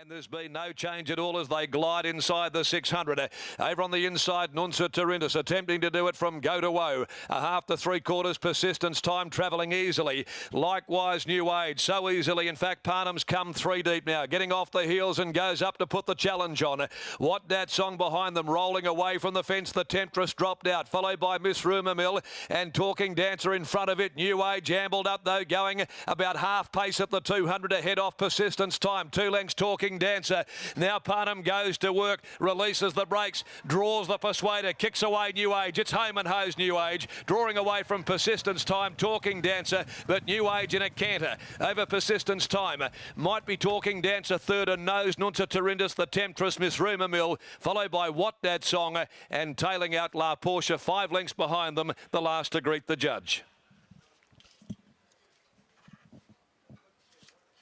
And there's been no change at all as they glide inside the 600. Over on the inside, Nunsa Tarindus attempting to do it from go to woe. A half to three quarters persistence, time travelling easily. Likewise, New Age, so easily. In fact, Parnham's come three deep now, getting off the heels and goes up to put the challenge on. What that song behind them, rolling away from the fence. The Temptress dropped out, followed by Miss Rumour Mill and Talking Dancer in front of it. New Age ambled up though, going about half pace at the 200 ahead off persistence time. 2 lengths Talking Dancer. Now Parnham goes to work, releases the brakes, draws the Persuader, kicks away New Age. It's home and hose New Age, drawing away from persistence time. Talking Dancer, but New Age in a canter over persistence time. Might be Talking Dancer third and nose Nunsa Tarindus, the Temptress, Miss Rumour Mill, followed by What That Song and tailing out La Porsche 5 lengths behind them, the last to greet the judge.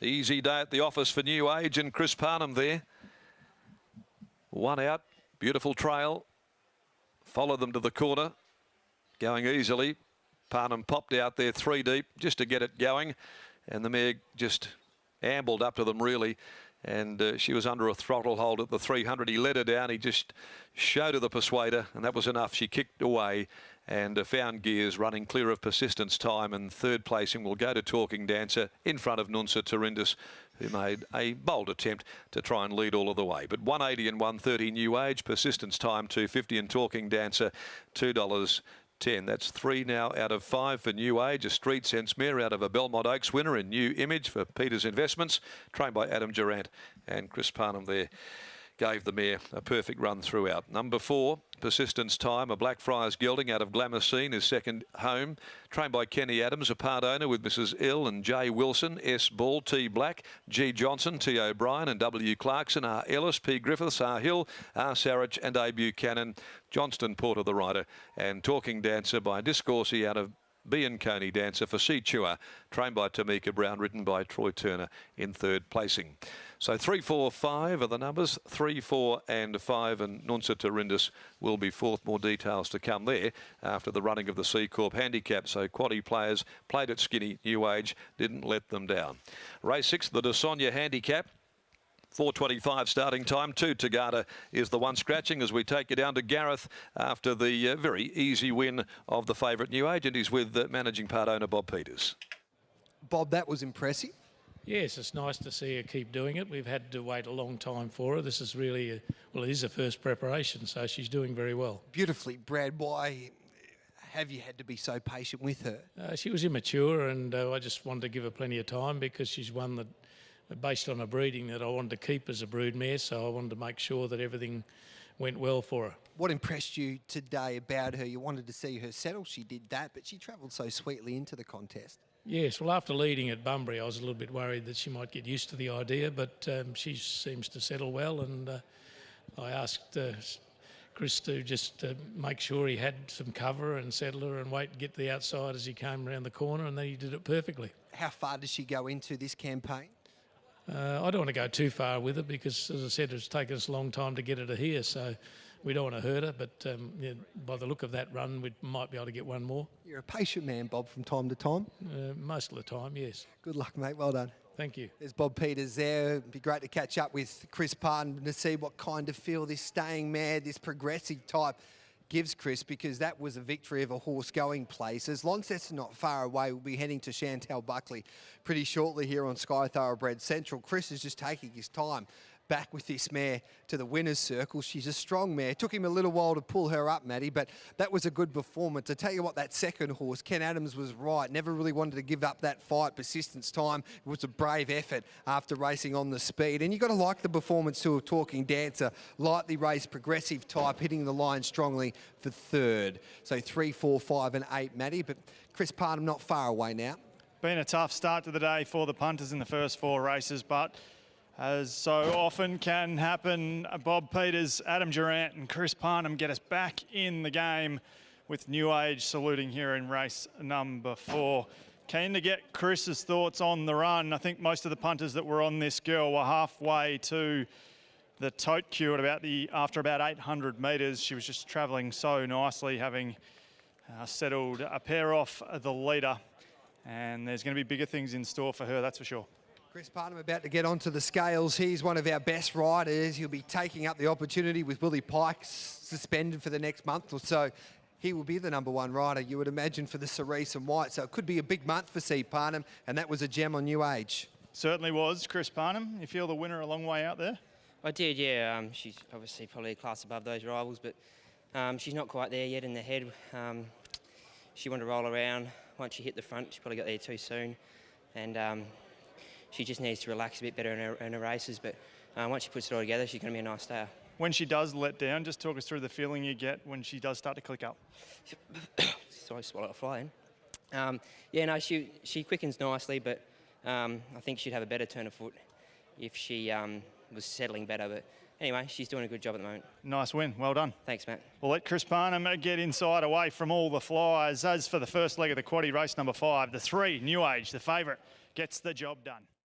Easy day at the office for New Age and Chris Parnham there. One out, beautiful trail. Followed them to the corner, going easily. Parnham popped out there 3 deep just to get it going. And the mare just ambled up to them really. And she was under a throttle hold at the 300. He led her down. He just showed her the Persuader, and that was enough. She kicked away and found gears, running clear of persistence time. And third placing will go to Talking Dancer in front of Nunsa Tarindus, who made a bold attempt to try and lead all of the way. But 180 and 130 New Age, persistence time 250, and Talking Dancer $2.10. That's 3 now out of 5 for New Age. A Street Sense mare out of a Belmont Oaks winner in New Image for Peters Investments, trained by Adam Durant. And Chris Parnham there gave the mare a perfect run throughout. Number 4, persistence time, a Blackfriars Gelding out of Glamour Scene, is second home, trained by Kenny Adams, a part owner with Mrs. Ill and J. Wilson, S. Ball, T. Black, G. Johnson, T. O'Brien and W. Clarkson, R. Ellis, P. Griffiths, R. Hill, R. Sarich and A. Buchanan, Johnston Porter the rider, and Talking Dancer by Discourse out of B and Coney Dancer for C. Chua, trained by Tamika Brown, written by Troy Turner in third placing. So 3, 4, 5 are the numbers. 3, 4 and 5, and Nunsa Tarindus will be fourth. More details to come there after the running of the C Corp handicap. So quaddy players played it skinny. New Age didn't let them down. Race 6, the De Sonia handicap. 4:25 starting time. 2 Tagata is the one scratching as we take you down to Gareth after the very easy win of the favourite New Age, and he's with managing part owner Bob Peters. Bob, that was impressive. Yes, it's nice to see her keep doing it. We've had to wait a long time for her. This is really, well, it is a first preparation, so she's doing very well. Beautifully bred. Why have you had to be so patient with her? She was immature, and I just wanted to give her plenty of time because she's one that, based on a breeding that I wanted to keep as a brood mare, so I wanted to make sure that everything went well for her. What impressed you today about her? You wanted to see her settle. She did that, but she travelled so sweetly into the contest. Yes, well, after leading at Bunbury, I was a little bit worried that she might get used to the idea, but she seems to settle well, and I asked Chris to just make sure he had some cover and settle her and wait and get to the outside as he came around the corner, and then he did it perfectly. How far does she go into this campaign? I don't want to go too far with it because, as I said, it's taken us a long time to get her to here, so we don't want to hurt her, but yeah, by the look of that run, we might be able to get one more. You're a patient man, Bob, from time to time? Most of the time, yes. Good luck, mate. Well done. Thank you. There's Bob Peters there. It'd be great to catch up with Chris Parnham to see what kind of feel this staying mare, this progressive type, gives Chris, because that was a victory of a horse going places. Launceston not far away. We'll be heading to Chantal Buckley pretty shortly here on Sky Thoroughbred Central. Chris is just taking his time back with this mare to the winner's circle. She's a strong mare. It took him a little while to pull her up, Matty, but that was a good performance. I tell you what, that second horse, Ken Adams, was right. Never really wanted to give up that fight. Persistence time. It was a brave effort after racing on the speed. And you've got to like the performance too of Talking Dancer. Lightly raced, progressive type, hitting the line strongly for third. So 3, 4, 5 and 8, Matty. But Chris Parnham not far away now. Been a tough start to the day for the punters in the first 4 races, but as so often can happen, Bob Peters, Adam Durant and Chris Parnham get us back in the game with New Age saluting here in race number 4. Keen to get Chris's thoughts on the run. I think most of the punters that were on this girl were halfway to the tote queue at after about 800 metres. She was just travelling so nicely, having settled a pair off the leader. And there's going to be bigger things in store for her, that's for sure. Chris Parnham about to get onto the scales. He's one of our best riders. He'll be taking up the opportunity with Willie Pike suspended for the next month or so. He will be the #1 rider, you would imagine, for the Cerise and White. So it could be a big month for C. Parnham, and that was a gem on New Age. Certainly was. Chris Parnham, you feel the winner a long way out there? I did, yeah. She's obviously probably a class above those rivals, but she's not quite there yet in the head. She wanted to roll around. Once she hit the front, she probably got there too soon. And she just needs to relax a bit better in her races. But once she puts it all together, she's going to be a nice stayer. When she does let down, just talk us through the feeling you get when she does start to click up. Sorry, swallowed a fly in. Yeah, no, she quickens nicely, but I think she'd have a better turn of foot if she was settling better. But anyway, she's doing a good job at the moment. Nice win. Well done. Thanks, Matt. We'll let Chris Parnham get inside away from all the flyers. As for the first leg of the quaddie, race number 5, the 3, New Age, the favourite, gets the job done.